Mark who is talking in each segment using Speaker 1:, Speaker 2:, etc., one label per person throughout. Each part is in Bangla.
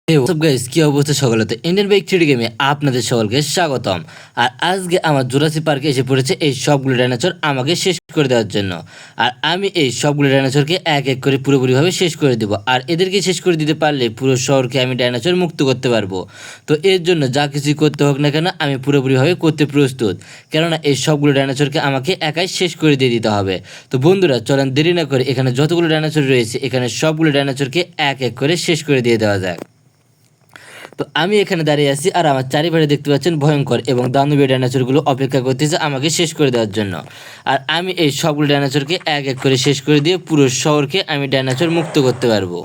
Speaker 1: গাইস কি অবস্থা সকলে, তো ইন্ডিয়ান বাইক থ্রিডি গেমে আপনাদের সকলকে স্বাগতম। আর আজকে আমার জুরাসিক পার্কে এসে পড়েছে এই সবগুলো ডাইনোসর আমাকে শেষ করে দেওয়ার জন্য। আর আমি এই সবগুলো ডাইনোসরকে এক এক করে পুরোপুরিভাবে শেষ করে দেব। আর এদেরকে শেষ করে দিতে পারলে পুরো শহরকে আমি ডাইনোসর মুক্ত করতে পারবো। তো এর জন্য যা কিছুই করতে হোক না কেন আমি পুরোপুরিভাবে করতে প্রস্তুত, কেননা এই সবগুলো ডাইনোসরকে আমাকে একাই শেষ করে দিয়ে দিতে হবে। তো বন্ধুরা চলেন দেরি না করে এখানে যতগুলো ডাইনোসর রয়েছে এখানে সবগুলো ডাইনোসরকে এক এক করে শেষ করে দিয়ে দেওয়া যাক। তো আমি এখানে দাঁড়িয়ে আছি আর আমার চারিপাশে দেখতে পাচ্ছেন ভয়ঙ্কর এবং দানবীয় ডাইনোসরগুলো অপেক্ষা করতেছে আমাকে শেষ করে দেওয়ার জন্য। আর আমি এই সবগুলো ডাইনোসরকে এক এক করে শেষ করে দিয়ে পুরো শহরকে আমি ডাইনোসর মুক্ত করতে পারবো।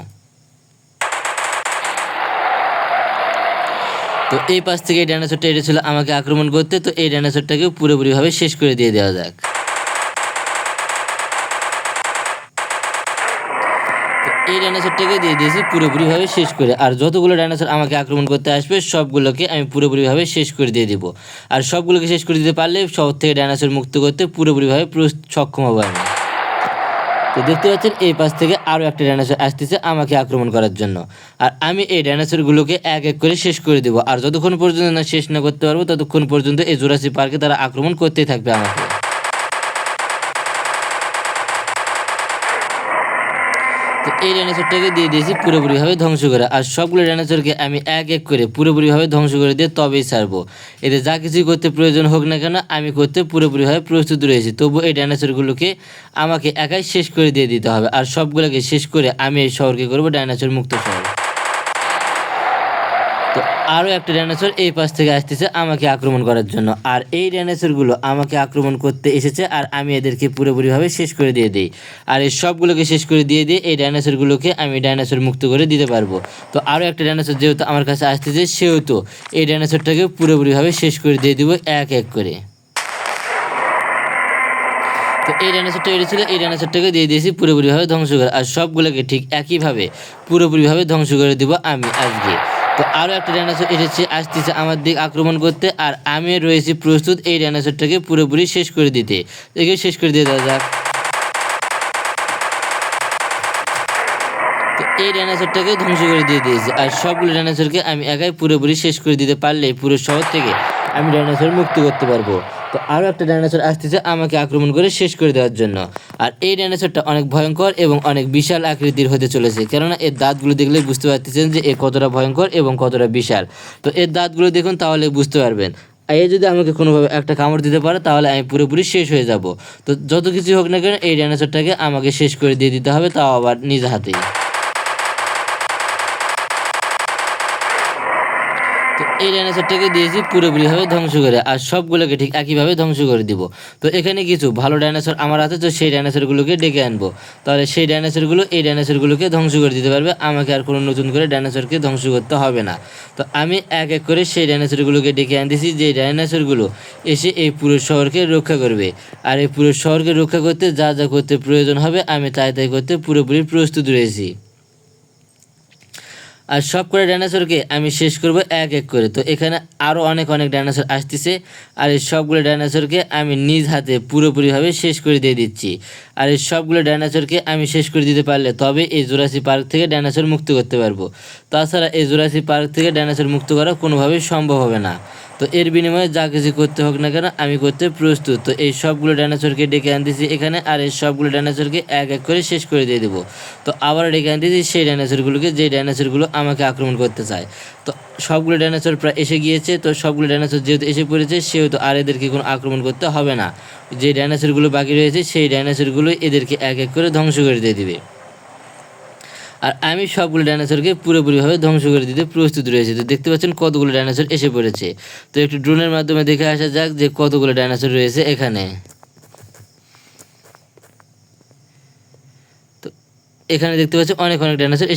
Speaker 1: তো এই পাশ থেকে এই ডাইনোসরটা এসেছিল আমাকে আক্রমণ করতে, তো এই ডাইনোসরটাকেও পুরোপুরিভাবে শেষ করে দিয়ে দেওয়া যাক। এই ডাইনোসরটাকে দিয়ে দিয়েছি পুরোপুরিভাবে শেষ করে। আর যতগুলো ডাইনোসর আমাকে আক্রমণ করতে আসবে সবগুলোকে আমি পুরোপুরিভাবে শেষ করে দিয়ে দেবো। আর সবগুলোকে শেষ করে দিতে পারলে শহর থেকে ডাইনোসর মুক্ত করতে পুরোপুরিভাবে সক্ষম হবো আমি। তো দেখতে পাচ্ছেন এই পাশ থেকে আরও একটা ডাইনোসর আসতেছে আমাকে আক্রমণ করার জন্য। আর আমি এই ডাইনোসরগুলোকে এক এক করে শেষ করে দেবো। আর যতক্ষণ পর্যন্ত না শেষ না করতে পারবো ততক্ষণ পর্যন্ত এই জুরাসিক পার্কে তারা আক্রমণ করতেই থাকবে আমাকে। তো এই ডাইনোসরটাকে দিয়ে দিয়েছি পুরোপুরিভাবে ধ্বংস করে। আর সবগুলো ডাইনোসরকে আমি এক এক করে পুরোপুরিভাবে ধ্বংস করে দিয়ে তবেই ছাড়বো। এতে যা কিছুই করতে প্রয়োজন হোক না কেন আমি করতে পুরোপুরিভাবে প্রস্তুত রয়েছি। তবু এই ডাইনোসরগুলোকে আমাকে একাই শেষ করে দিয়ে দিতে হবে। আর সবগুলোকে শেষ করে আমি এই শহরকে করবো ডাইনোসর মুক্ত শহর। তো আরও একটা ডাইনোসর এই পাশ থেকে আসতেছে আমাকে আক্রমণ করার জন্য। আর এই ডাইনোসরগুলো আমাকে আক্রমণ করতে এসেছে আর আমি এদেরকে পুরোপুরিভাবে শেষ করে দিয়ে দিই। আর এই সবগুলোকে শেষ করে দিয়ে এই ডাইনোসরগুলোকে আমি ডাইনোসর মুক্ত করে দিতে পারবো। তো আরও একটা ডাইনোসর যেহেতু আমার কাছে আসতেছে সেহেতু এই ডাইনোসরটাকে পুরোপুরিভাবে শেষ করে দিয়ে দেবো এক এক করে। তো এই ডাইনোসরটা এসেছিল, এই ডাইনোসরটাকে দিয়ে দিয়েছি পুরোপুরিভাবে ধ্বংস করে। আর সবগুলোকে ঠিক একইভাবে পুরোপুরিভাবে ধ্বংস করে দেবো আমি আজকে। তো আরও একটা ডাইনোসর আসতেছে আমার দিক আক্রমণ করতে, আর আমি রয়েছি প্রস্তুত এই ডাইনোসরটাকে পুরোপুরি শেষ করে দিতে। একে শেষ করে দিয়ে দেওয়া যাক। তো এই ডাইনোসরটাকে ধ্বংস করে দিয়ে দিয়েছি। আর সবগুলো ডাইনোসরকে আমি একাই পুরোপুরি শেষ করে দিতে পারলে পুরো শহর থেকে আমি ডাইনোসর মুক্ত করতে পারবো। তো আরও একটা ডাইনোসর আসতেছে আমাকে আক্রমণ করে শেষ করে দেওয়ার জন্য। আর এই ডাইনোসরটা অনেক ভয়ঙ্কর এবং অনেক বিশাল আকৃতির হতে চলেছে, কেননা এর দাঁতগুলো দেখলে বুঝতে পারতেছেন যে এ কতটা ভয়ঙ্কর এবং কতটা বিশাল। তো এর দাঁতগুলো দেখুন তাহলে বুঝতে পারবেন। এ যদি আমাকে কোনোভাবে একটা কামড় দিতে পারে তাহলে আমি পুরোপুরি শেষ হয়ে যাব। তো যত কিছু হোক না কেন এই ডাইনোসরটাকে আমাকে শেষ করে দিয়ে দিতে হবে, তাও আবার নিজ হাতেই। তো এই ডাইনোসরটাকে দিয়েছি পুরোপুরিভাবে ধ্বংস করে। আর সবগুলোকে ঠিক একইভাবে ধ্বংস করে দিব। তো এখানে কিছু ভালো ডাইনোসর আমার আছে, তো সেই ডাইনোসরগুলোকে ডেকে আনবো। তাহলে সেই ডাইনোসরগুলো এই ডাইনোসরগুলোকে ধ্বংস করে দিতে পারবে, আমাকে আর কোনো নতুন করে ডাইনোসরকে ধ্বংস করতে হবে না। তো আমি এক এক করে সেই ডাইনোসরগুলোকে ডেকে আনতেছি, যে ডাইনোসরগুলো এসে এই পুরো শহরকে রক্ষা করবে। আর এই পুরো শহরকে রক্ষা করতে যা যা করতে প্রয়োজন হবে আমি তাই তাই করতে পুরোপুরি প্রস্তুত রয়েছি। আর সব করে ডাইনোসরকে আমি শেষ করব এক এক করে। তো এখানে আরও অনেক অনেক ডাইনোসর আসতেছে, আর এই সবগুলো ডাইনোসরকে আমি নিজ হাতে পুরোপুরিভাবে শেষ করে দিয়ে দিচ্ছি। আর এই সবগুলো ডাইনোসরকে আমি শেষ করে দিতে পারলে তবে এই জুরাসিক পার্ক থেকে ডাইনোসর মুক্ত করতে পারবো। তাছাড়া এই জুরাসিক পার্ক থেকে ডাইনোসর মুক্ত করা কোনোভাবেই সম্ভব হবে না। তো এর বিনিময়ে যা কিছু করতে হোক না কেন আমি করতে প্রস্তুত। তো এই সবগুলো ডাইনোসরকে ডেকে আনতেছি এখানে, আর এই সবগুলো ডাইনোসরকে এক এক করে শেষ করে দিয়ে দেবো। তো আবার ডেকে আনতেছি সেই ডাইনোসরগুলোকে, যে ডাইনোসরগুলো আমাকে আক্রমণ করতে চায়। তো সবগুলো ডাইনোসর প্রায় এসে গিয়েছে। তো সবগুলো ডাইনোসর যেহেতু এসে পড়েছে সেহেতু আর এদেরকে কোনো আক্রমণ করতে হবে না। যে ডাইনোসরগুলো বাকি রয়েছে সেই ডাইনোসরগুলো এদেরকে এক এক করে ধ্বংস করে দিয়ে দিবে। আর আমি সবগুলো ডাইনোসরকে পুরোপুরিভাবে ধ্বংস করে দিতে প্রস্তুত রয়েছে। তো দেখতে পাচ্ছেন কতগুলো ডাইনোসর এসে পড়েছে। তো একটু ড্রোনের মাধ্যমে দেখে আসা যাক যে কতগুলো ডাইনোসর রয়েছে এখানে। তো এখানে দেখতে পাচ্ছি অনেক অনেক ডাইনোসর